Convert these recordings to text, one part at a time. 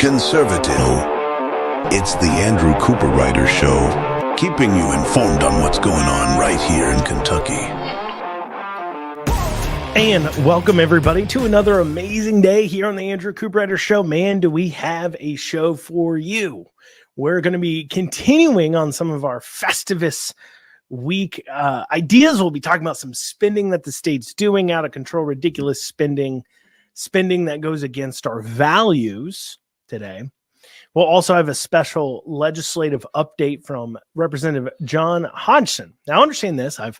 conservative. It's the Andrew Cooper Writer Show, keeping you informed on what's going on right here in Kentucky. And welcome everybody to another amazing day here on the Andrew Cooper Writer Show. Man, do we have a show for you. We're going to be continuing on some of our Festivus week ideas. We'll be talking about some spending that the state's doing, out of control, ridiculous spending that goes against our values today. We'll also have a special legislative update from Representative John Hodgson. Now, understand this. I've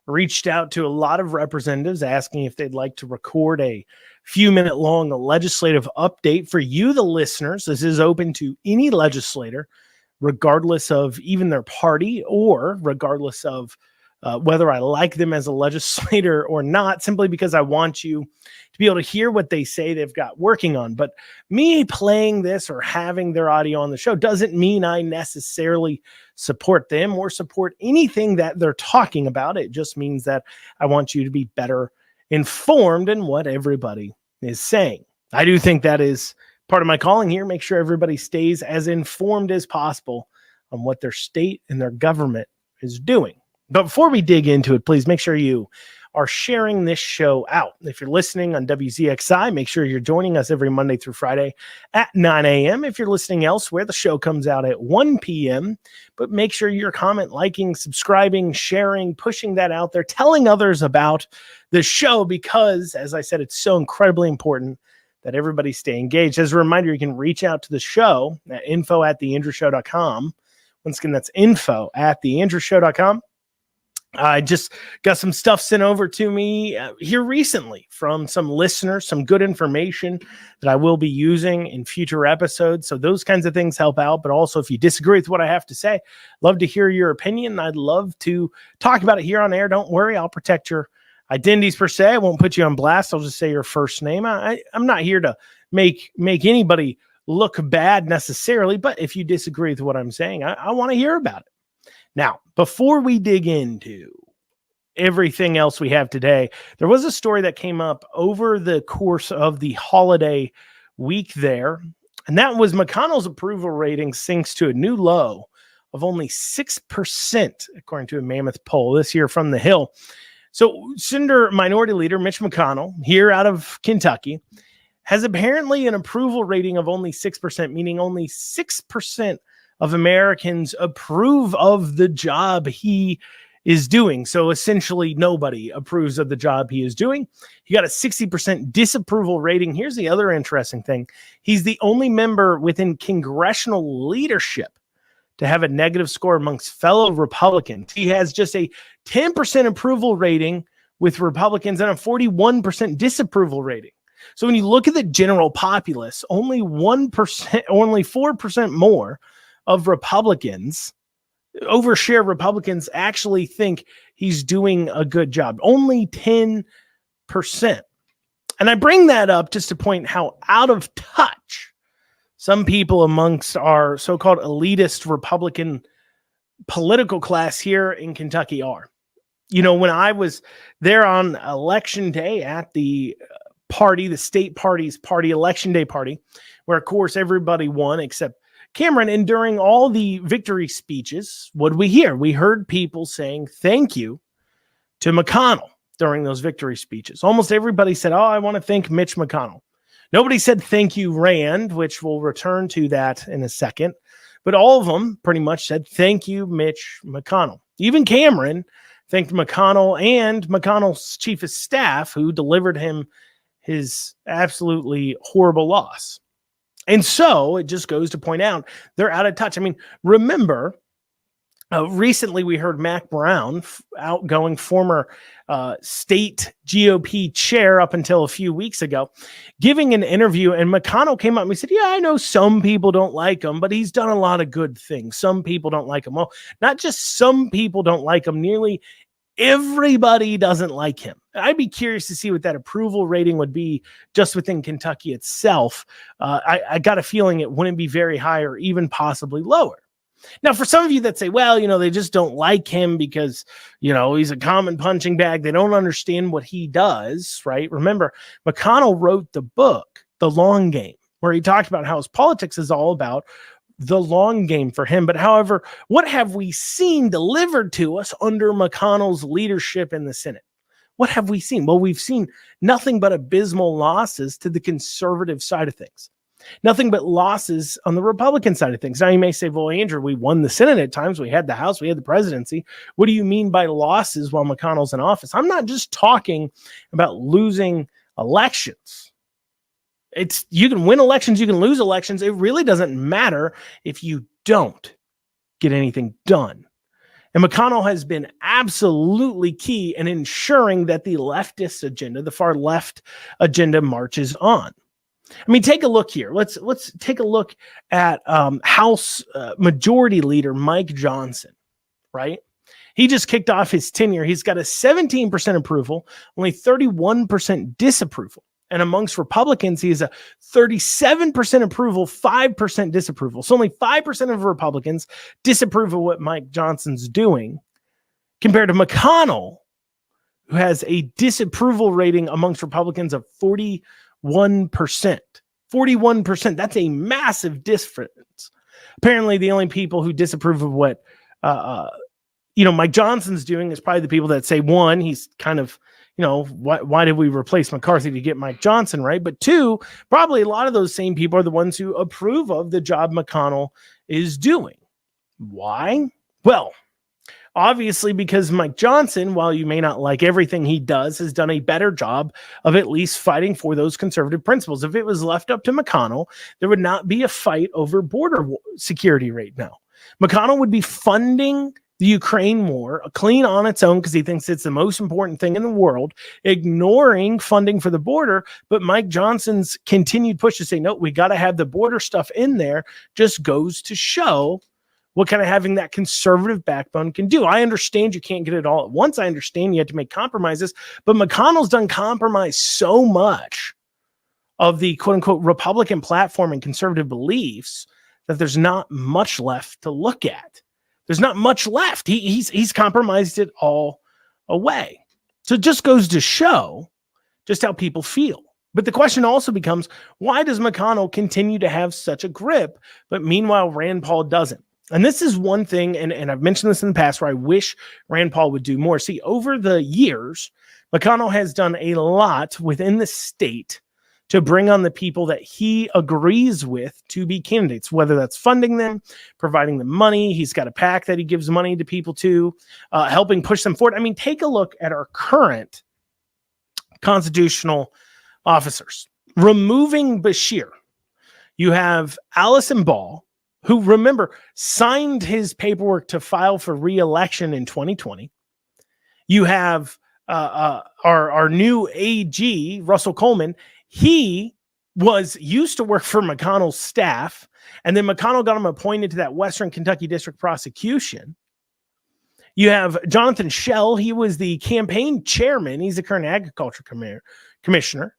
reached out to a lot of representatives asking if they'd like to record a few-minute long legislative update for you, the listeners. This is open to any legislator, regardless of even their party or regardless of whether I like them as a legislator or not, simply because I want you to be able to hear what they say they've got working on. But me playing this or having their audio on the show doesn't mean I necessarily support them or support anything that they're talking about. It just means that I want you to be better informed in what everybody is saying. I do think that is part of my calling here. Make sure everybody stays as informed as possible on what their state and their government is doing. But before we dig into it, please make sure you are sharing this show out. If you're listening on WZXI, make sure you're joining us every Monday through Friday at 9 a.m. If you're listening elsewhere, the show comes out at 1 p.m. But make sure you're liking, subscribing, sharing, pushing that out there, telling others about the show because, as I said, it's so incredibly important that everybody stay engaged. As a reminder, you can reach out to the show at info@theandrewshow.com. Once again, that's info@theandrewshow.com. I just got some stuff sent over to me here recently from some listeners, some good information that I will be using in future episodes. So those kinds of things help out. But also, if you disagree with what I have to say, love to hear your opinion. I'd love to talk about it here on air. Don't worry, I'll protect your identities per se. I won't put you on blast. I'll just say your first name. I'm not here to make anybody look bad necessarily. But if you disagree with what I'm saying, I want to hear about it. Now, before we dig into everything else we have today, there was a story that came up over the course of the holiday week there, and that was McConnell's approval rating sinks to a new low of only 6%, according to a mammoth poll this year from the Hill. So Senator Minority Leader Mitch McConnell, here out of Kentucky, has apparently an approval rating of only 6%, meaning only 6% of Americans approve of the job he is doing. So essentially nobody approves of the job he is doing. He got a 60% disapproval rating. Here's the other interesting thing. He's the only member within congressional leadership to have a negative score amongst fellow Republicans. He has just a 10% approval rating with Republicans and a 41% disapproval rating. So when you look at the general populace, only 1%, only 4% more of Republicans, overshare Republicans, actually think he's doing a good job. Only 10%. And I bring that up just to point how out of touch some people amongst our so-called elitist Republican political class here in Kentucky are. You know, when I was there on election day at the party, the state party's party, election day party, where of course everybody won except Cameron, and during all the victory speeches, what did we hear? We heard people saying thank you to McConnell during those victory speeches. Almost everybody said, oh, I want to thank Mitch McConnell. Nobody said thank you, Rand, which we'll return to that in a second. But all of them pretty much said thank you, Mitch McConnell. Even Cameron thanked McConnell and McConnell's chief of staff, who delivered him his absolutely horrible loss. And so it just goes to point out they're out of touch. I mean, remember, recently we heard Mac Brown, outgoing former state GOP chair up until a few weeks ago, giving an interview. And McConnell came up and he said, yeah, I know some people don't like him, but he's done a lot of good things. Some people don't like him. Well, not just some people don't like him. Nearly everybody doesn't like him. I'd be curious to see what that approval rating would be just within Kentucky itself. I got a feeling it wouldn't be very high or even possibly lower. Now, for some of you that say, well, you know, they just don't like him because, you know, he's a common punching bag. They don't understand what he does, right? Remember, McConnell wrote the book, The Long Game, where he talked about how his politics is all about the long game for him. But however, what have we seen delivered to us under McConnell's leadership in the Senate? What have we seen? Well, we've seen nothing but abysmal losses to the conservative side of things. Nothing but losses on the Republican side of things. Now you may say, well, Andrew, we won the Senate at times. We had the House, we had the presidency. What do you mean by losses while McConnell's in office? I'm not just talking about losing elections. You can win elections, you can lose elections. It really doesn't matter if you don't get anything done. And McConnell has been absolutely key in ensuring that the leftist agenda, the far left agenda, marches on. I mean, take a look here. Let's take a look at House Majority Leader Mike Johnson, right? He just kicked off his tenure. He's got a 17% approval, only 31% disapproval. And amongst Republicans, he has a 37% approval, 5% disapproval. So only 5% of Republicans disapprove of what Mike Johnson's doing, compared to McConnell, who has a disapproval rating amongst Republicans of 41%. 41%. That's a massive difference. Apparently, the only people who disapprove of what Mike Johnson's doing is probably the people that say, one, he's kind of, why did we replace McCarthy to get Mike Johnson, right? But two, probably a lot of those same people are the ones who approve of the job McConnell is doing. Why? Well, obviously because Mike Johnson, while you may not like everything he does, has done a better job of at least fighting for those conservative principles. If it was left up to McConnell, there would not be a fight over border security right now. McConnell would be funding the Ukraine war clean on its own because he thinks it's the most important thing in the world, ignoring funding for the border. But Mike Johnson's continued push to say, no, we got to have the border stuff in there just goes to show what kind of having that conservative backbone can do. I understand you can't get it all at once. I understand you have to make compromises, but McConnell's done compromise so much of the quote unquote Republican platform and conservative beliefs that there's not much left to look at. There's not much left. He's compromised it all away. So it just goes to show just how people feel. But the question also becomes, why does McConnell continue to have such a grip, but meanwhile Rand Paul doesn't? And this is one thing, and I've mentioned this in the past, where I wish Rand Paul would do more. See, over the years, McConnell has done a lot within the state to bring on the people that he agrees with to be candidates, whether that's funding them, providing them money. He's got a PAC that he gives money to people to, helping push them forward. I mean, take a look at our current constitutional officers. Removing Bashir, you have Allison Ball, who, remember, signed his paperwork to file for re-election in 2020. You have our new AG, Russell Coleman. He was used to work for McConnell's staff, and then McConnell got him appointed to that Western Kentucky District Prosecution. You have Jonathan Schell. He was the campaign chairman. He's the current agriculture commissioner.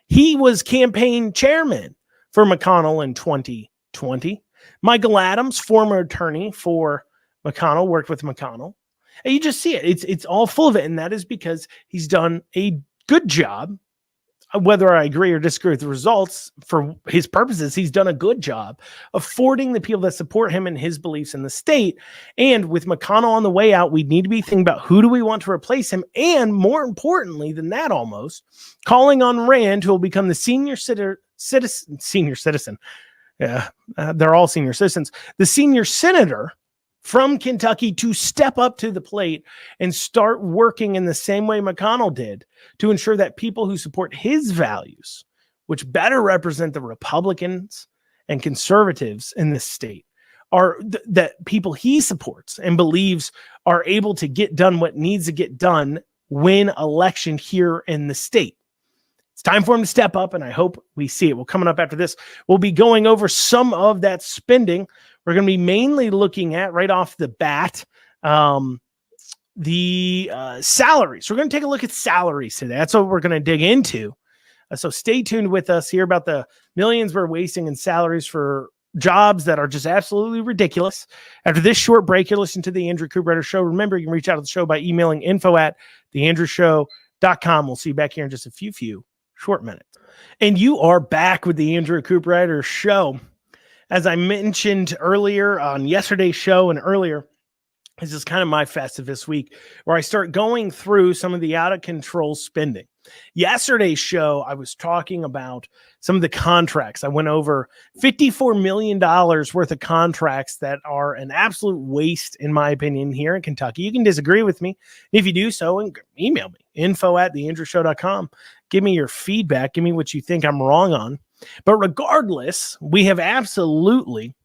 He was campaign chairman for McConnell in 2020. Michael Adams, former attorney for McConnell, worked with McConnell. And you just see it. It's all full of it, and that is because he's done a good job. Whether I agree or disagree with the results, for his purposes, he's done a good job affording the people that support him and his beliefs in the state. And with McConnell on the way out, we need to be thinking about who do we want to replace him? And more importantly than that, almost, calling on Rand, who will become the senior citizen. Yeah, they're all senior citizens. The senior senator from Kentucky to step up to the plate and start working in the same way McConnell did to ensure that people who support his values, which better represent the Republicans and conservatives in this state, are that people he supports and believes are able to get done what needs to get done win election here in the state. It's time for him to step up, and I hope we see it. Well, coming up after this, we'll be going over some of that spending. We're going to be mainly looking at, right off the bat, the salaries. We're going to take a look at salaries today. That's what we're going to dig into. So stay tuned with us here about the millions we're wasting in salaries for jobs that are just absolutely ridiculous. After this short break, you're listening to The Andrew Cooper Show. Remember, you can reach out to the show by emailing info@theandrewshow.com. We'll see you back here in just a few short minutes. And you are back with the Andrew Cooper Show. As I mentioned earlier on yesterday's show and earlier, this is kind of my Festivus week where I start going through some of the out of control spending. Yesterday's show, I was talking about some of the contracts. I went over $54 million worth of contracts that are an absolute waste, in my opinion, here in Kentucky. You can disagree with me. If you do so, email me, info@theandrewshow.com. Give me your feedback. Give me what you think I'm wrong on. But regardless, we have absolutely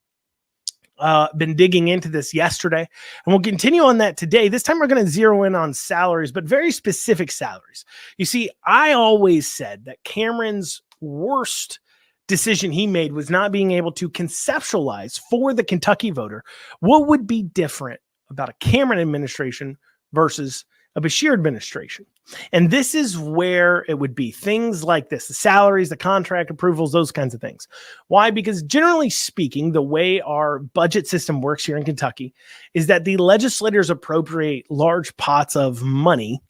been digging into this yesterday, and we'll continue on that today. This time we're going to zero in on salaries, but very specific salaries. You see, I always said that Cameron's worst decision he made was not being able to conceptualize for the Kentucky voter what would be different about a Cameron administration versus a Beshear administration. And this is where it would be things like this, the salaries, the contract approvals, those kinds of things. Why? Because generally speaking, the way our budget system works here in Kentucky is that the legislators appropriate large pots of money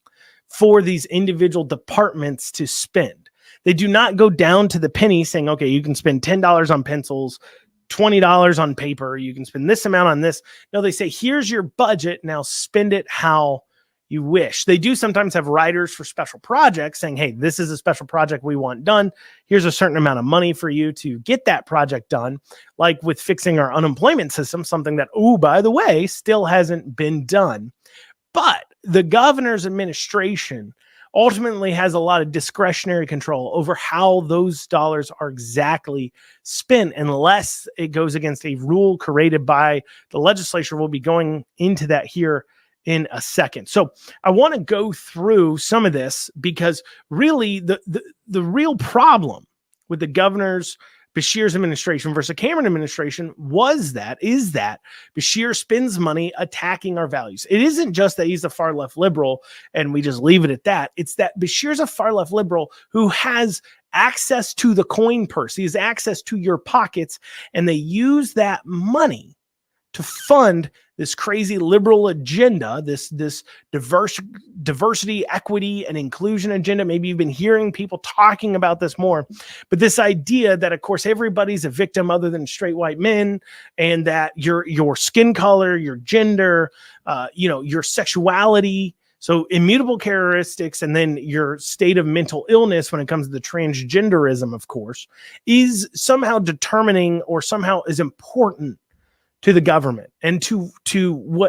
for these individual departments to spend. They do not go down to the penny saying, okay, you can spend $10 on pencils, $20 on paper, you can spend this amount on this. No, they say, here's your budget, now spend it how you wish. They do sometimes have writers for special projects saying, hey, this is a special project we want done. Here's a certain amount of money for you to get that project done. Like with fixing our unemployment system, something that, oh, by the way, still hasn't been done. But the governor's administration ultimately has a lot of discretionary control over how those dollars are exactly spent, unless it goes against a rule created by the legislature. We'll be going into that here in a second. So I want to go through some of this because really the real problem with the governor's Beshear's administration versus Cameron administration is that Beshear spends money attacking our values. It isn't just that he's a far left liberal and we just leave it at that. It's that Beshear's a far left liberal who has access to the coin purse. He has access to your pockets, and they use that money to fund this crazy liberal agenda, this diversity, equity, and inclusion agenda. Maybe you've been hearing people talking about this more, but this idea that, of course, everybody's a victim other than straight white men, and that your skin color, your gender, your sexuality, so immutable characteristics, and then your state of mental illness when it comes to the transgenderism, of course, is somehow determining or somehow is important to the government and to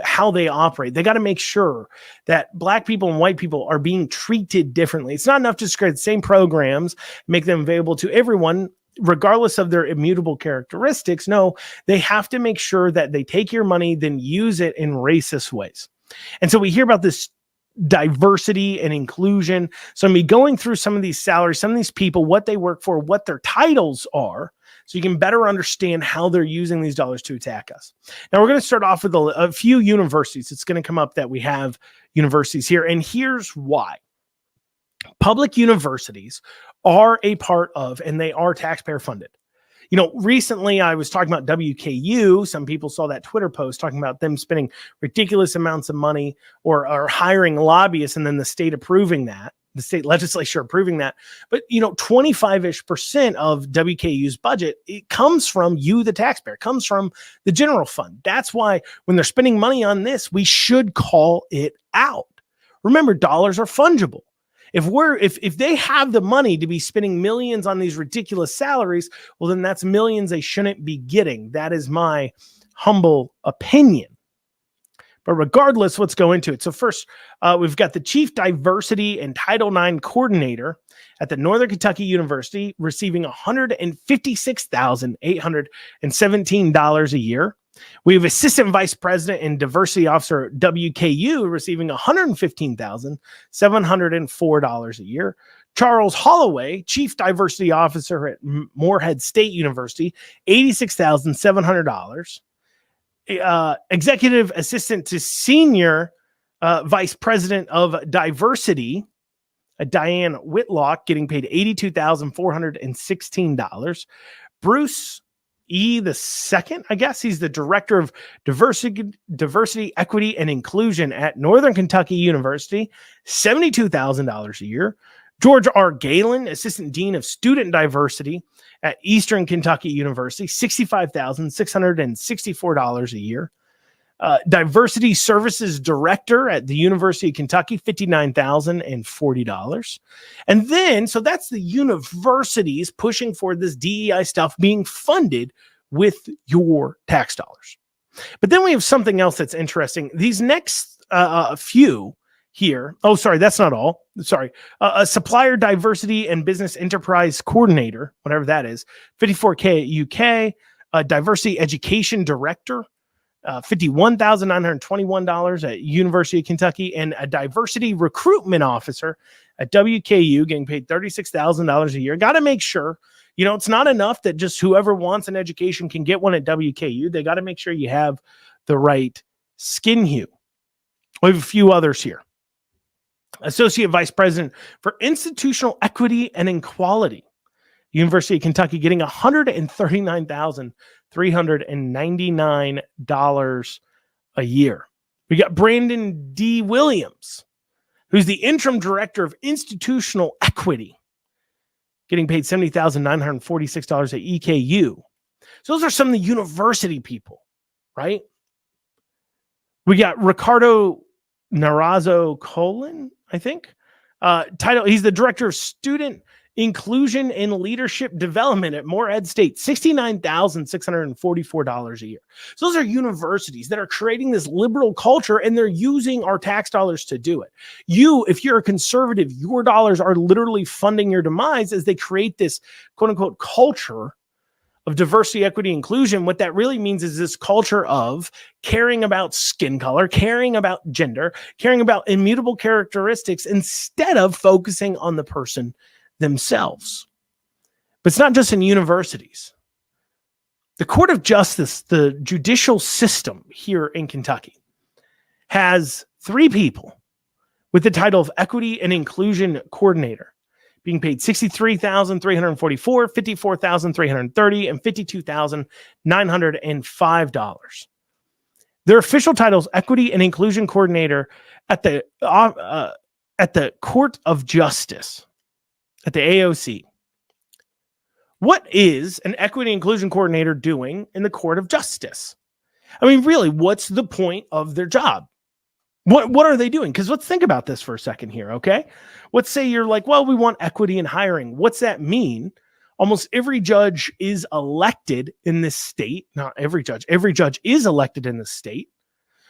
how they operate. They got to make sure that black people and white people are being treated differently. It's not enough to just create the same programs, make them available to everyone, regardless of their immutable characteristics. No, they have to make sure that they take your money, then use it in racist ways. And so we hear about this diversity and inclusion. So I'm going to be going through some of these salaries, some of these people, what they work for, what their titles are, so you can better understand how they're using these dollars to attack us. Now, we're going to start off with a few universities. It's going to come up that we have universities here, and here's why. Public universities are a part of, and they are taxpayer funded. Recently I was talking about WKU. Some people saw that Twitter post talking about them spending ridiculous amounts of money or hiring lobbyists, and then the state approving that. The state legislature approving that. But, 25% of WKU's budget, it comes from you, the taxpayer. It comes from the general fund. That's why when they're spending money on this, we should call it out. Remember, dollars are fungible. If they have the money to be spending millions on these ridiculous salaries, well, then that's millions they shouldn't be getting. That is my humble opinion. But regardless, let's go into it. So first, we've got the Chief Diversity and Title IX Coordinator at the Northern Kentucky University receiving $156,817 a year. We have Assistant Vice President and Diversity Officer at WKU receiving $115,704 a year. Charles Holloway, Chief Diversity Officer at Morehead State University, $86,700. Executive Assistant to Senior Vice President of Diversity, Diane Whitlock, getting paid $82,416. Bruce E. the second, I guess he's the Director of Diversity, Equity, and Inclusion at Northern Kentucky University, $72,000 a year. George R. Galen, Assistant Dean of Student Diversity at Eastern Kentucky University, $65,664 a year. Diversity Services Director at the University of Kentucky, $59,040. And then, so that's the universities pushing for this DEI stuff being funded with your tax dollars. But then we have something else that's interesting. These next few here. Oh, sorry, that's not all. Sorry. A Supplier Diversity and Business Enterprise Coordinator, whatever that is, $54K at UK. A Diversity Education Director, $51,921 at University of Kentucky, and a Diversity Recruitment Officer at WKU getting paid $36,000 a year. Got to make sure, it's not enough that just whoever wants an education can get one at WKU. They got to make sure you have the right skin hue. We have a few others here. Associate Vice President for Institutional Equity and Equality, University of Kentucky, getting $139,399 a year. We got Brandon D. Williams, who's the Interim Director of Institutional Equity, getting paid $70,946 at EKU. So those are some of the university people, right? We got Ricardo Narazo Colon, I think. He's the Director of Student Inclusion and Leadership Development at Morehead State, $69,644 a year. So those are universities that are creating this liberal culture, and they're using our tax dollars to do it. If you're a conservative, your dollars are literally funding your demise as they create this quote unquote culture of diversity, equity, inclusion. What that really means is this culture of caring about skin color, caring about gender, caring about immutable characteristics instead of focusing on the person themselves. But it's not just in universities. The Court of Justice, the judicial system here in Kentucky, has 3 people with the title of Equity and Inclusion Coordinator, being paid $63,344, $54,330, and $52,905. Their official title is Equity and Inclusion Coordinator at the Court of Justice, at the AOC. What is an Equity and Inclusion Coordinator doing in the Court of Justice? I mean, really, what's the point of their job? What are they doing? Because let's think about this for a second here, okay? Let's say you're like, well, we want equity in hiring. What's that mean? Almost every judge is elected in this state. Not every judge. Every judge is elected in the state.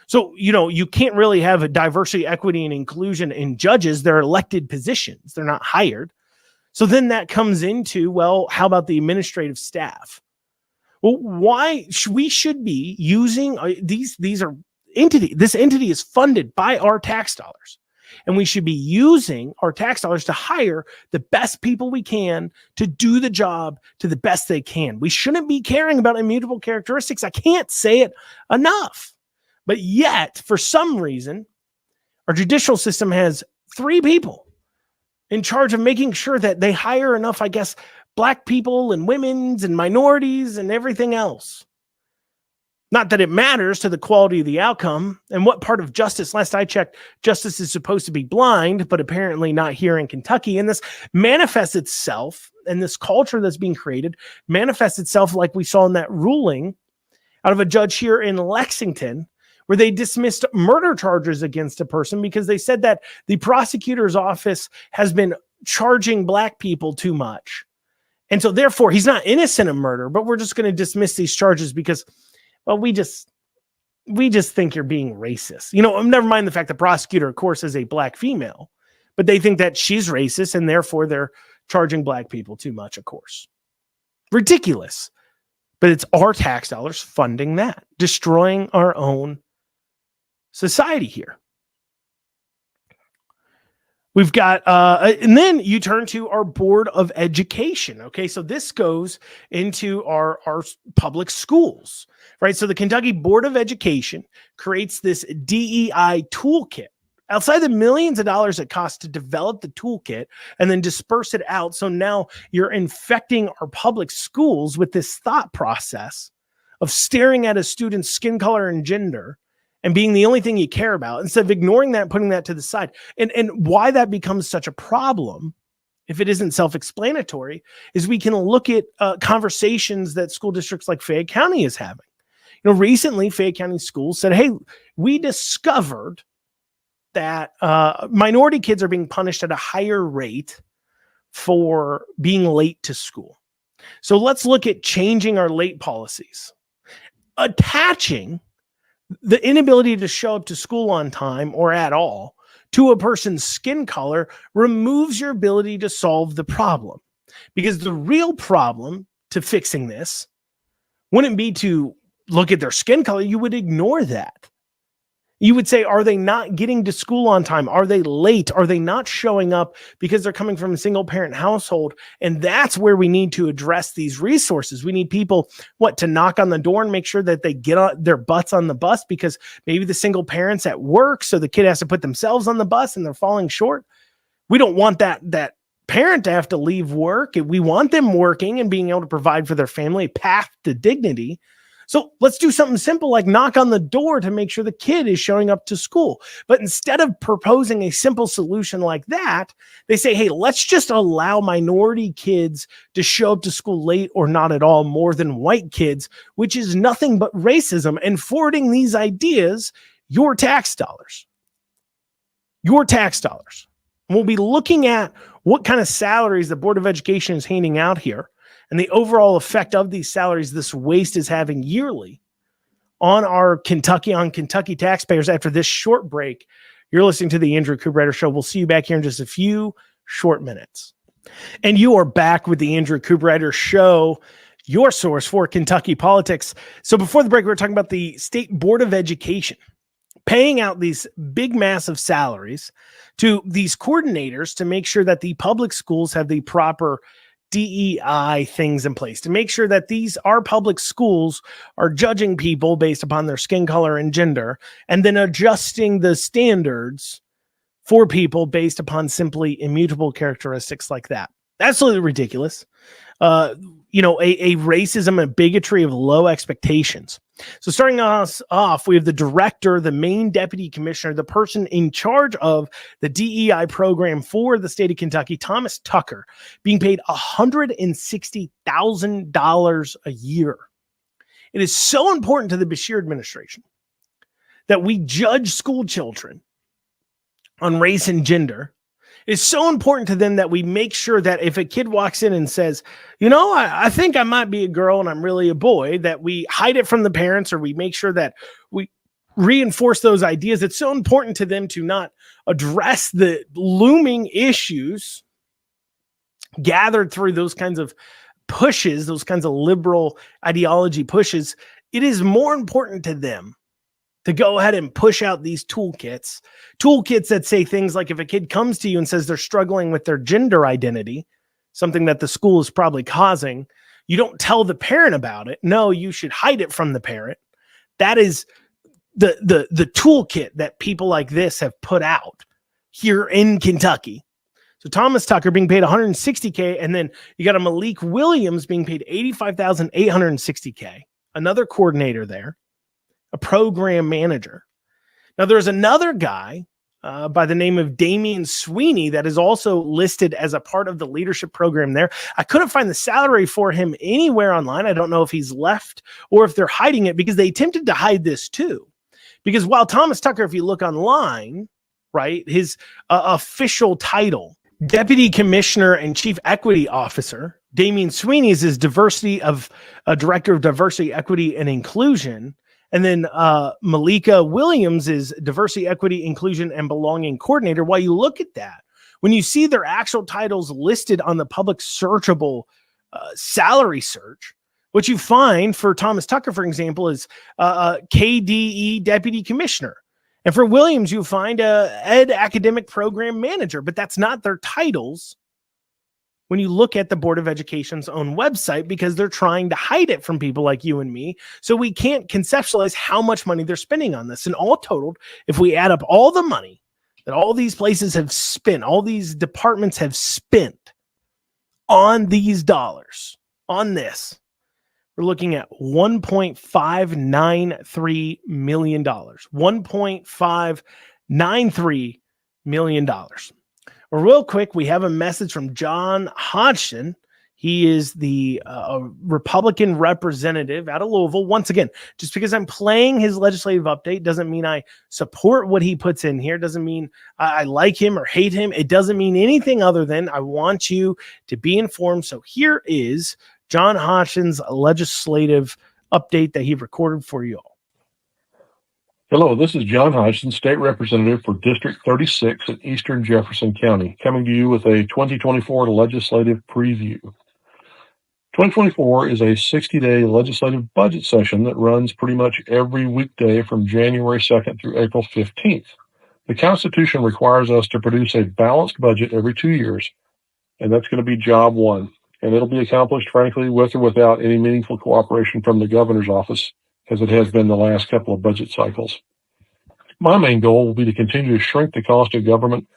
So, you can't really have a diversity, equity, and inclusion in judges. They're elected positions. They're not hired. So then that comes into, well, how about the administrative staff? Well, we should be using these are this entity is funded by our tax dollars, and we should be using our tax dollars to hire the best people we can to do the job to the best they can. We shouldn't be caring about immutable characteristics. I can't say it enough. But yet, for some reason, our judicial system has 3 people in charge of making sure that they hire enough, I guess, Black people and women's and minorities and everything else. Not that it matters to the quality of the outcome. And what part of justice, last I checked, justice is supposed to be blind, but apparently not here in Kentucky. And this manifests itself, and this culture that's being created manifests itself like we saw in that ruling out of a judge here in Lexington, where they dismissed murder charges against a person because they said that the prosecutor's office has been charging Black people too much. And so therefore he's not innocent of murder, but we're just going to dismiss these charges because, well, we just think you're being racist. Never mind the fact the prosecutor, of course, is a Black female, but they think that she's racist and therefore they're charging Black people too much, of course. Ridiculous. But it's our tax dollars funding that, destroying our own society here. We've got, and then you turn to our Board of Education. Okay, so this goes into our public schools, right? So the Kentucky Board of Education creates this DEI toolkit. Outside the millions of dollars it costs to develop the toolkit and then disperse it out. So now you're infecting our public schools with this thought process of staring at a student's skin color and gender and being the only thing you care about, instead of ignoring that and putting that to the side. And why that becomes such a problem if it isn't self-explanatory, is we can look at conversations that school districts like Fayette County is having. Recently, Fayette County schools said, hey, we discovered that minority kids are being punished at a higher rate for being late to school. So let's look at changing our late policies. Attaching the inability to show up to school on time or at all to a person's skin color removes your ability to solve the problem. Because the real problem to fixing this wouldn't be to look at their skin color. You would ignore that. You would say, are they not getting to school on time? Are they late? Are they not showing up because they're coming from a single parent household? And that's where we need to address these resources. We need people, to knock on the door and make sure that they get their butts on the bus because maybe the single parent's at work, so the kid has to put themselves on the bus and they're falling short. We don't want that parent to have to leave work. We want them working and being able to provide for their family, path to dignity. So let's do something simple like knock on the door to make sure the kid is showing up to school. But instead of proposing a simple solution like that, they say, hey, let's just allow minority kids to show up to school late or not at all more than white kids, which is nothing but racism, and forwarding these ideas, your tax dollars. Your tax dollars. And we'll be looking at what kind of salaries the Board of Education is handing out here, and the overall effect of these salaries this waste is having yearly on our Kentucky taxpayers. After this short break, you're listening to the Andrew Cooper Show. We'll see you back here in just a few short minutes. And you are back with the Andrew Cooper Show, your source for Kentucky politics. So before the break, we were talking about the State Board of Education paying out these big, massive salaries to these coordinators to make sure that the public schools have the proper DEI things in place, to make sure that our public schools are judging people based upon their skin color and gender, and then adjusting the standards for people based upon simply immutable characteristics like that. Absolutely ridiculous. A racism and bigotry of low expectations. So starting us off, we have the director, the main deputy commissioner, the person in charge of the DEI program for the state of Kentucky, Thomas Tucker, being paid $160,000 a year. It is so important to the Beshear administration that we judge school children on race and gender. It's so important to them that we make sure that if a kid walks in and says, I think I might be a girl and I'm really a boy, that we hide it from the parents, or we make sure that we reinforce those ideas. It's so important to them to not address the looming issues gathered through those kinds of pushes, those kinds of liberal ideology pushes. It is more important to them to go ahead and push out these toolkits that say things like, if a kid comes to you and says they're struggling with their gender identity, something that the school is probably causing, you don't tell the parent about it. No, you should hide it from the parent. That is the toolkit that people like this have put out here in Kentucky. So Thomas Tucker being paid $160K, and then you got a Malik Williams being paid $85,860K, another coordinator there, a program manager. Now there's another guy by the name of Damian Sweeney that is also listed as a part of the leadership program there. I couldn't find the salary for him anywhere online. I don't know if he's left or if they're hiding it, because they attempted to hide this too. Because while Thomas Tucker, if you look online, right, his official title, Deputy Commissioner and Chief Equity Officer, Damian Sweeney is his Director of Diversity, Equity, and Inclusion. And then Malika Williams is Diversity, Equity, Inclusion, and Belonging Coordinator. While you look at that, when you see their actual titles listed on the public searchable salary search, what you find for Thomas Tucker, for example, is KDE Deputy Commissioner. And for Williams, you find Ed Academic Program Manager, but that's not their titles when you look at the Board of Education's own website, because they're trying to hide it from people like you and me. So we can't conceptualize how much money they're spending on this. And all totaled, if we add up all the money that all these places have spent, all these departments have spent on these dollars, on this, we're looking at $1.593 million. $1.593 million. Well, real quick, we have a message from John Hodgson. He is the Republican representative out of Louisville. Once again, just because I'm playing his legislative update doesn't mean I support what he puts in here. Doesn't mean I like him or hate him. It doesn't mean anything other than I want you to be informed. So here is John Hodgson's legislative update that he recorded for you all. Hello, this is John Hodgson, State Representative for District 36 in Eastern Jefferson County, coming to you with a 2024 legislative preview. 2024 is a 60-day legislative budget session that runs pretty much every weekday from January 2nd through April 15th. The Constitution requires us to produce a balanced budget every 2 years, and that's going to be job one. And it'll be accomplished, frankly, with or without any meaningful cooperation from the governor's office, as it has been the last couple of budget cycles. My main goal will be to continue to shrink the cost of government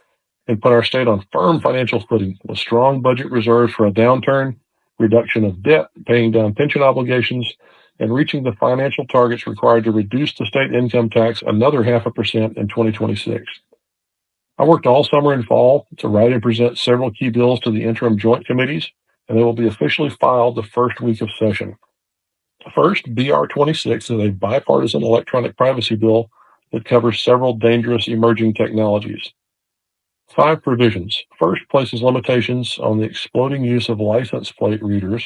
and put our state on firm financial footing with strong budget reserves for a downturn, reduction of debt, paying down pension obligations, and reaching the financial targets required to reduce the state income tax another 0.5% in 2026. I worked all summer and fall to write and present several key bills to the interim joint committees, and they will be officially filed the first week of session. First, BR 26 is a bipartisan electronic privacy bill that covers several dangerous emerging technologies. 5 provisions. First, places limitations on the exploding use of license plate readers,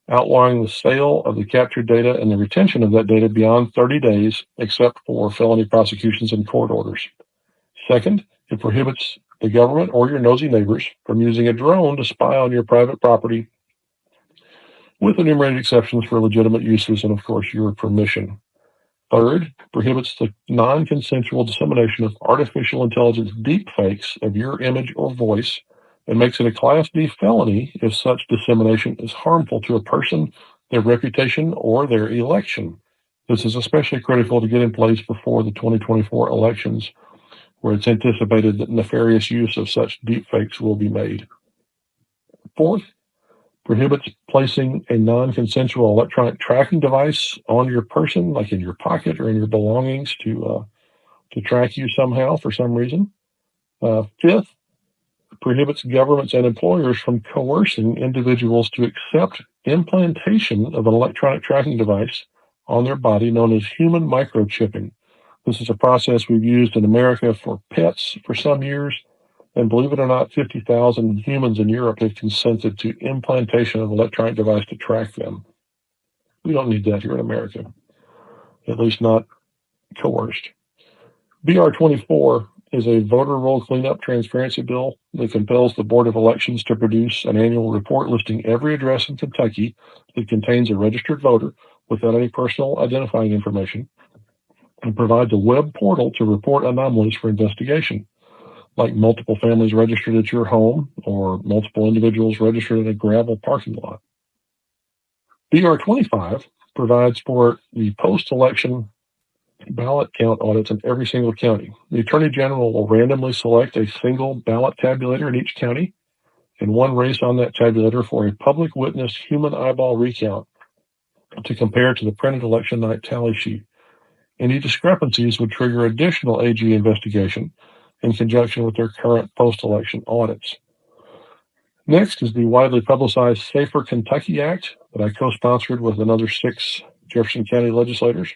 outlawing the sale of the captured data and the retention of that data beyond 30 days, except for felony prosecutions and court orders. Second, it prohibits the government or your nosy neighbors from using a drone to spy on your private property, with enumerated exceptions for legitimate uses and, of course, your permission. Third, prohibits the non-consensual dissemination of artificial intelligence deepfakes of your image or voice and makes it a Class D felony if such dissemination is harmful to a person, their reputation, or their election. This is especially critical to get in place before the 2024 elections, where it's anticipated that nefarious use of such deepfakes will be made. Fourth, prohibits placing a non-consensual electronic tracking device on your person, like in your pocket or in your belongings, to track you somehow for some reason. Fifth, prohibits governments and employers from coercing individuals to accept implantation of an electronic tracking device on their body known as human microchipping. This is a process we've used in America for pets for some years. And believe it or not, 50,000 humans in Europe have consented to implantation of an electronic device to track them. We don't need that here in America, at least not coerced. BR 24 is a voter roll cleanup transparency bill that compels the Board of Elections to produce an annual report listing every address in Kentucky that contains a registered voter without any personal identifying information, and provides a web portal to report anomalies for investigation, like multiple families registered at your home or multiple individuals registered at a gravel parking lot. BR 25 provides for the post-election ballot count audits in every single county. The Attorney General will randomly select a single ballot tabulator in each county and one race on that tabulator for a public witness human eyeball recount to compare to the printed election night tally sheet. Any discrepancies would trigger additional AG investigation in conjunction with their current post-election audits. Next is the widely publicized Safer Kentucky Act that I co-sponsored with another 6 Jefferson County legislators.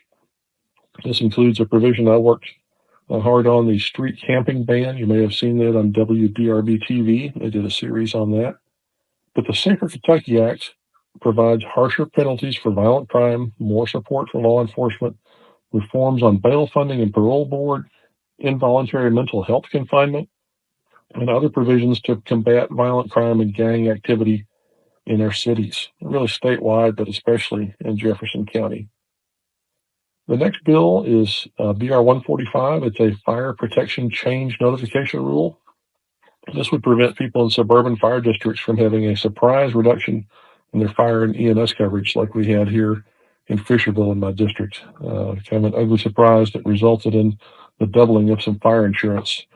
This includes a provision I worked hard on, the street camping ban. You may have seen that on WDRB TV. They did a series on that. But the Safer Kentucky Act provides harsher penalties for violent crime, more support for law enforcement, reforms on bail funding and parole board, involuntary mental health confinement, and other provisions to combat violent crime and gang activity in our cities, really statewide, but especially in Jefferson County. The next bill is BR 145. It's a fire protection change notification rule. This would prevent people in suburban fire districts from having a surprise reduction in their fire and EMS coverage like we had here in Fisherville in my district. Kind of an ugly surprise that resulted in the doubling of some fire insurance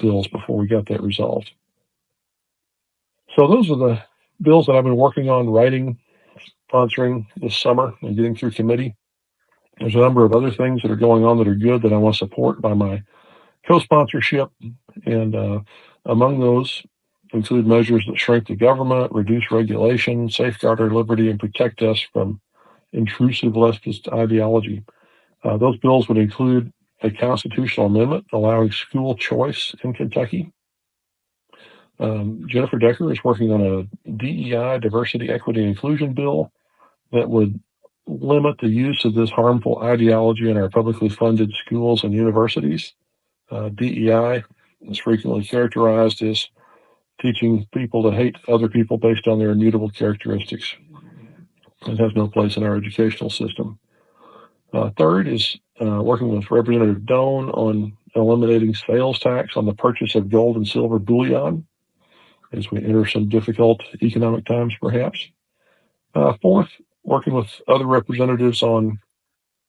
bills before we got that resolved. So those are the bills that I've been working on writing, sponsoring this summer and getting through committee. There's a number of other things that are going on that are good that I want to support by my co-sponsorship, and Among those include measures that shrink the government, reduce regulation, safeguard our liberty, and protect us from intrusive leftist ideology. Those bills would include a constitutional amendment allowing school choice in Kentucky. Jennifer Decker is working on a DEI, diversity, equity, and inclusion bill that would limit the use of this harmful ideology in our publicly funded schools and universities. DEI is frequently characterized as teaching people to hate other people based on their immutable characteristics. It has no place in our educational system. Third is working with Representative Doan on eliminating sales tax on the purchase of gold and silver bullion as we enter some difficult economic times, perhaps. Fourth, working with other representatives on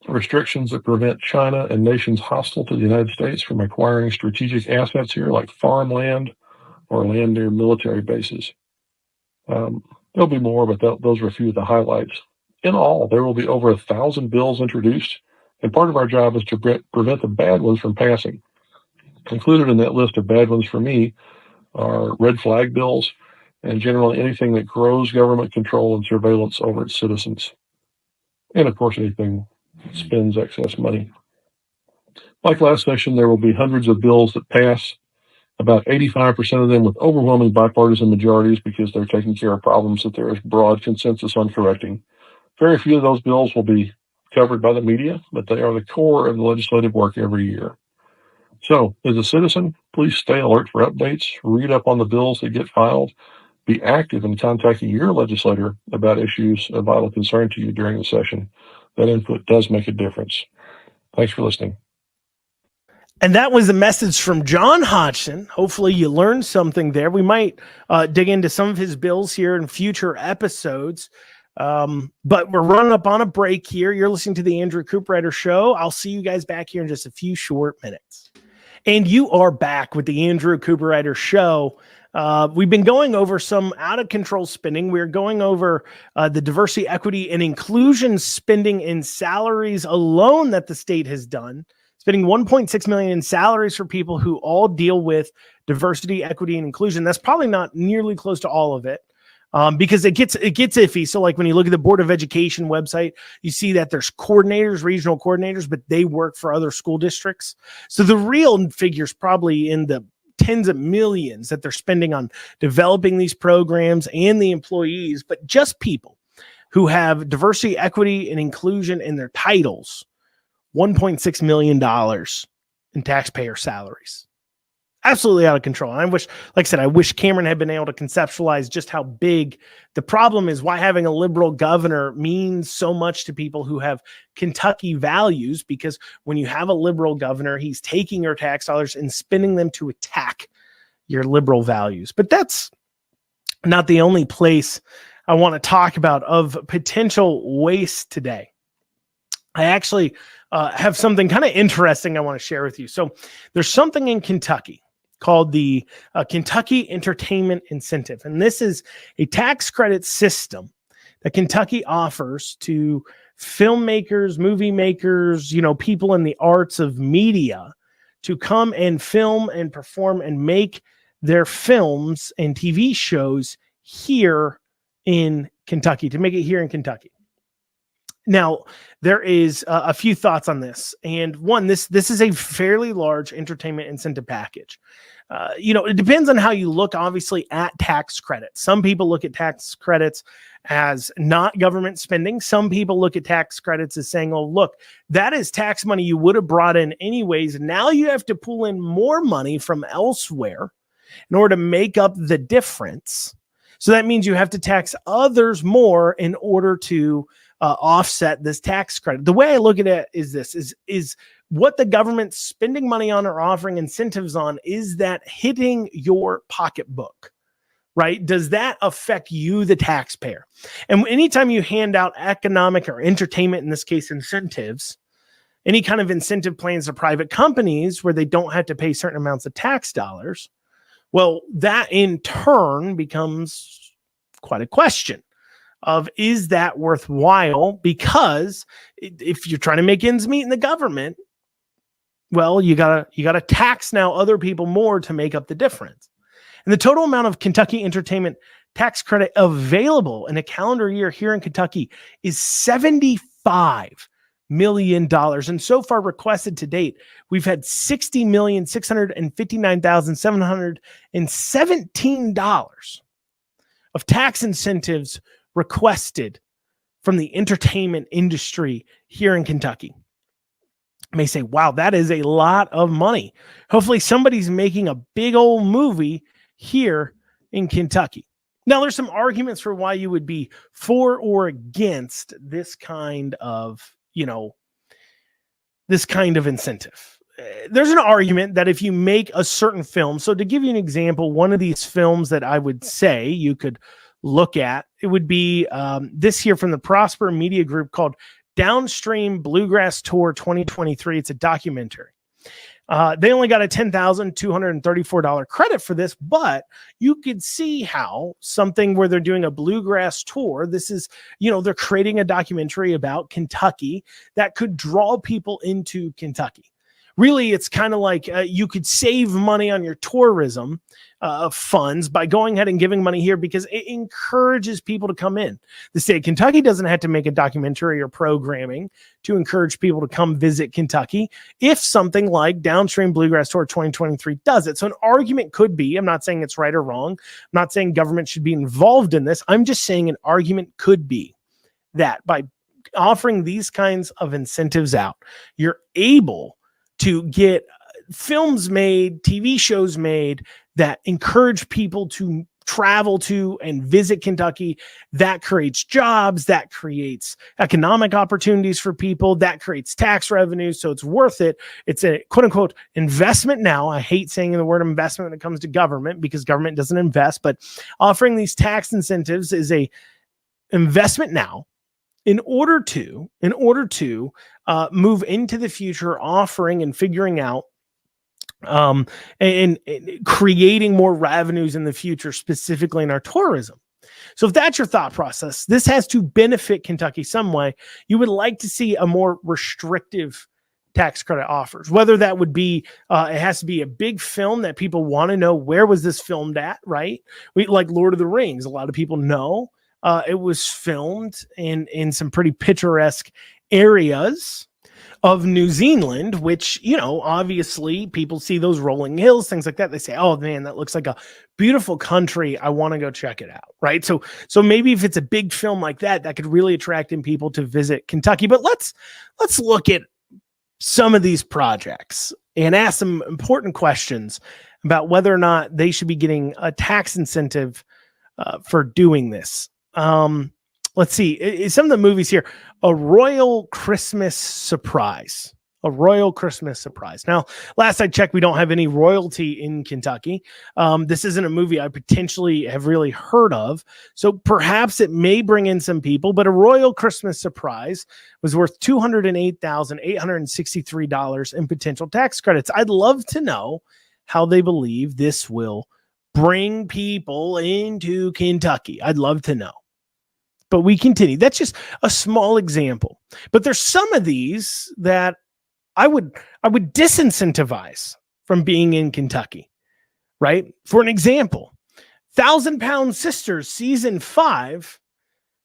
restrictions that prevent China and nations hostile to the United States from acquiring strategic assets here, like farmland or land near military bases. There'll be more, but those are a few of the highlights. In all, there will be over 1,000 bills introduced, and part of our job is to prevent the bad ones from passing. Included in that list of bad ones for me are red flag bills and generally anything that grows government control and surveillance over its citizens. And of course, anything that spends excess money. Like last session, there will be hundreds of bills that pass, about 85% of them with overwhelming bipartisan majorities because they're taking care of problems that there is broad consensus on correcting. Very few of those bills will be covered by the media, but they are the core of the legislative work every year. So, as a citizen, please stay alert for updates, read up on the bills that get filed, be active in contacting your legislator about issues of vital concern to you during the session. That input does make a difference. Thanks for listening. And that was a message from John Hodgson. Hopefully you learned something there. We might dig into some of his bills here in future episodes. But we're running up on a break here. You're listening to the Andrew Cooperrider Show. I'll see you guys back here in just a few short minutes. And you are back with the Andrew Cooperrider Show. We've been going over some out of control spending. We're going over the diversity, equity, and inclusion spending in salaries alone that the state has done. Spending $1.6 million in salaries for people who all deal with diversity, equity, and inclusion. That's probably not nearly close to all of it. Because it gets iffy. So like when you look at the Board of Education website, you see that there's coordinators, regional coordinators, but they work for other school districts. So the real figure's probably in the tens of millions that they're spending on developing these programs and the employees, but just people who have diversity, equity, and inclusion in their titles, $1.6 million in taxpayer salaries. Absolutely out of control. And I wish, like I said, I wish Cameron had been able to conceptualize just how big the problem is, why having a liberal governor means so much to people who have Kentucky values, because when you have a liberal governor, he's taking your tax dollars and spending them to attack your liberal values. But that's not the only place I want to talk about of potential waste today. I actually have something kind of interesting I want to share with you. So there's something in Kentucky called the Kentucky Entertainment Incentive. And this is a tax credit system that Kentucky offers to filmmakers, movie makers, people in the arts of media to come and film and perform and make their films and TV shows here in Kentucky, to make it here in Kentucky. Now, there is a few thoughts on this. And one, this is a fairly large entertainment incentive package. It depends on how you look, obviously, at tax credits. Some people look at tax credits as not government spending. Some people look at tax credits as saying, oh, look, that is tax money you would have brought in anyways. Now you have to pull in more money from elsewhere in order to make up the difference. So that means you have to tax others more in order to offset this tax credit. The way I look at it is this, is what the government's spending money on or offering incentives on, is that hitting your pocketbook, right? Does that affect you, the taxpayer? And anytime you hand out economic or entertainment, in this case, incentives, any kind of incentive plans to private companies where they don't have to pay certain amounts of tax dollars, well, that in turn becomes quite a question of, is that worthwhile? Because if you're trying to make ends meet in the government, well, you gotta tax now other people more to make up the difference. And the total amount of Kentucky entertainment tax credit available in a calendar year here in Kentucky is $75 million. And so far requested to date, we've had $60,659,717 of tax incentives requested from the entertainment industry here in Kentucky. You may say, wow, that is a lot of money. Hopefully somebody's making a big old movie here in Kentucky. Now, there's some arguments for why you would be for or against this kind of, this kind of incentive. There's an argument that if you make a certain film, so to give you an example, one of these films that I would say you could look at, it would be this here from the Prosper Media Group called Downstream Bluegrass Tour 2023. It's a documentary. They only got a $10,234 credit for this, but you could see how something where they're doing a bluegrass tour, this is, they're creating a documentary about Kentucky that could draw people into Kentucky. Really, it's kind of like you could save money on your tourism funds by going ahead and giving money here because it encourages people to come in. The state of Kentucky doesn't have to make a documentary or programming to encourage people to come visit Kentucky if something like Downstream Bluegrass Tour 2023 does it. So an argument could be, I'm not saying it's right or wrong, I'm not saying government should be involved in this, I'm just saying an argument could be that by offering these kinds of incentives out, you're able to get films made, TV shows made that encourage people to travel to and visit Kentucky. That creates jobs, that creates economic opportunities for people, that creates tax revenue. So it's worth it. It's a quote unquote investment now. I hate saying the word investment when it comes to government because government doesn't invest, but offering these tax incentives is a investment now in order to move into the future, offering and figuring out and creating more revenues in the future, specifically in our tourism. So if that's your thought process, this has to benefit Kentucky some way. You would like to see a more restrictive tax credit offers, whether that would be, it has to be a big film that people want to know, where was this filmed at, right? Like Lord of the Rings, a lot of people know it was filmed in some pretty picturesque areas of New Zealand, which, obviously people see those rolling hills, things like that. They say, oh man, that looks like a beautiful country. I want to go check it out. Right. So maybe if it's a big film like that, that could really attract in people to visit Kentucky. But let's look at some of these projects and ask some important questions about whether or not they should be getting a tax incentive for doing this. Let's see. Some of the movies here, A Royal Christmas Surprise. A Royal Christmas Surprise. Now, last I checked, we don't have any royalty in Kentucky. This isn't a movie I potentially have really heard of. So perhaps it may bring in some people, but A Royal Christmas Surprise was worth $208,863 in potential tax credits. I'd love to know how they believe this will bring people into Kentucky. I'd love to know. But we continue. That's just a small example. But there's some of these that I would disincentivize from being in Kentucky, right? For an example, 1,000 Pound Sisters season 5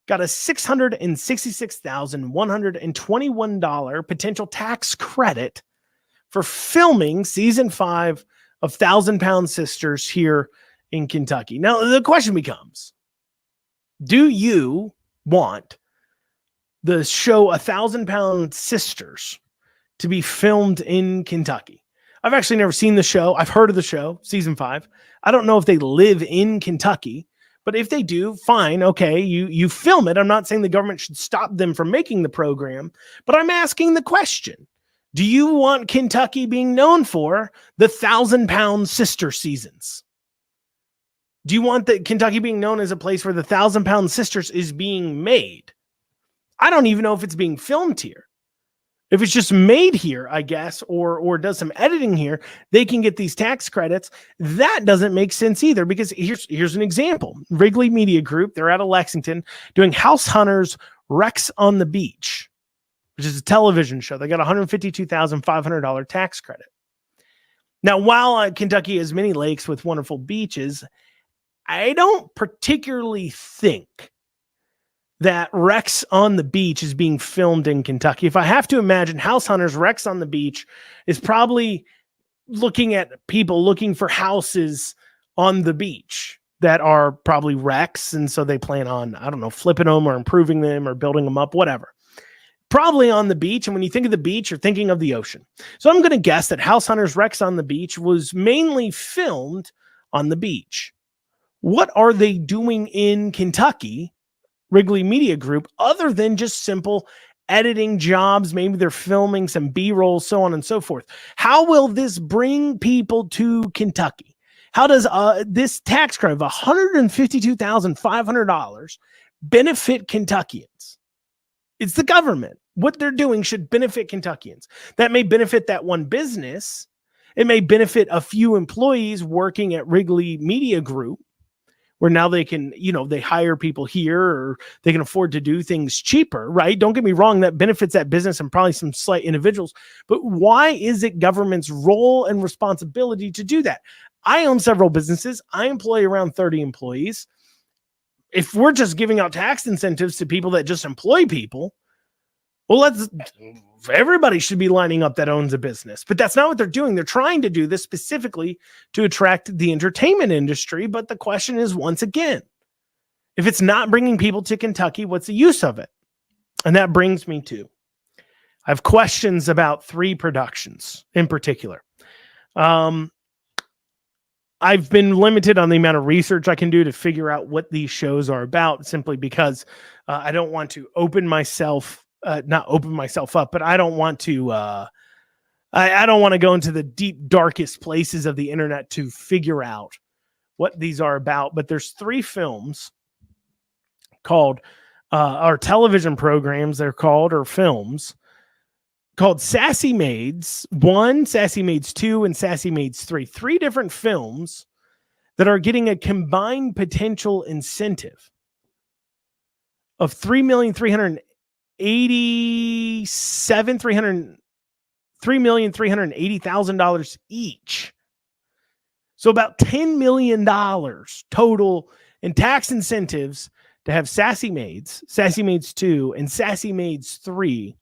got a $666,121 potential tax credit for filming season 5 of 1,000 Pound Sisters here in Kentucky. Now, the question becomes, do you want the show 1,000 Pound Sisters to be filmed in Kentucky? I've actually never seen the show. I've heard of the show, season 5. I don't know if they live in Kentucky, but if they do, fine. Okay, you film it. I'm not saying the government should stop them from making the program, but I'm asking the question. Do you want Kentucky being known for the 1,000 Pound Sister seasons? Do you want the Kentucky being known as a place where the 1,000 Pound Sisters is being made? I don't even know if it's being filmed here. If it's just made here, I guess, or does some editing here, they can get these tax credits. That doesn't make sense either, because here's an example. Wrigley Media Group, they're out of Lexington doing House Hunters Rex on the Beach, which is a television show. They got $152,500 tax credit. Now, while Kentucky has many lakes with wonderful beaches, I don't particularly think that Rex on the Beach is being filmed in Kentucky. If I have to imagine, House Hunters, Rex on the Beach is probably looking at people looking for houses on the beach that are probably Rex. And so they plan on, I don't know, flipping them or improving them or building them up, whatever. Probably on the beach. And when you think of the beach, you're thinking of the ocean. So I'm going to guess that House Hunters, Rex on the Beach was mainly filmed on the beach. What are they doing in Kentucky, Wrigley Media Group, other than just simple editing jobs? Maybe they're filming some B-roll, so on and so forth. How will this bring people to Kentucky? How does this tax credit of $152,500 benefit Kentuckians? It's the government. What they're doing should benefit Kentuckians. That may benefit that one business. It may benefit a few employees working at Wrigley Media Group, where now they can, they hire people here, or they can afford to do things cheaper, right? Don't get me wrong, that benefits that business and probably some slight individuals. But why is it government's role and responsibility to do that? I own several businesses. I employ around 30 employees. If we're just giving out tax incentives to people that just employ people, well, everybody should be lining up that owns a business. But that's not what they're doing. They're trying to do this specifically to attract the entertainment industry. But the question is, once again, if it's not bringing people to Kentucky, what's the use of it? And that brings me to, I have questions about 3 productions in particular. I've been limited on the amount of research I can do to figure out what these shows are about, simply because I don't want to not open myself up, but I don't want to, I don't want to go into the deep, darkest places of the internet to figure out what these are about. But there's 3 films called, or television programs, they're called, or films called Sassy Maids 1, Sassy Maids 2, and Sassy Maids 3. 3 different films that are getting a combined potential incentive of $3,380,000 each. So about $10 million total in tax incentives to have Sassy Maids 2, and Sassy Maids 3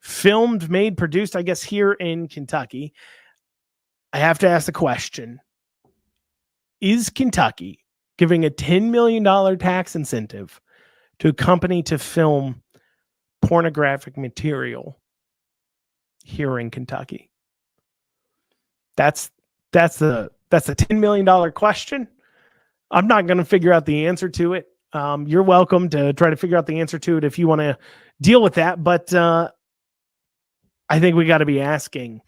filmed, made, produced, I guess, here in Kentucky. I have to ask the question, is Kentucky giving a $10 million tax incentive to a company to film pornographic material here in Kentucky? That's a $10 million question. I'm not going to figure out the answer to it. You're welcome to try to figure out the answer to it if you want to deal with that. But I think we got to be asking,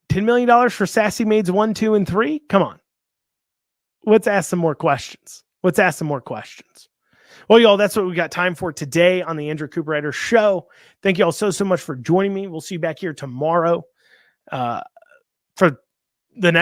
$10 million for Sassy Maids 1, 2, and 3? Come on. Let's ask some more questions. Well, y'all, that's what we got time for today on the Andrew Cooper Show. Thank you all so much for joining me. We'll see you back here tomorrow for the next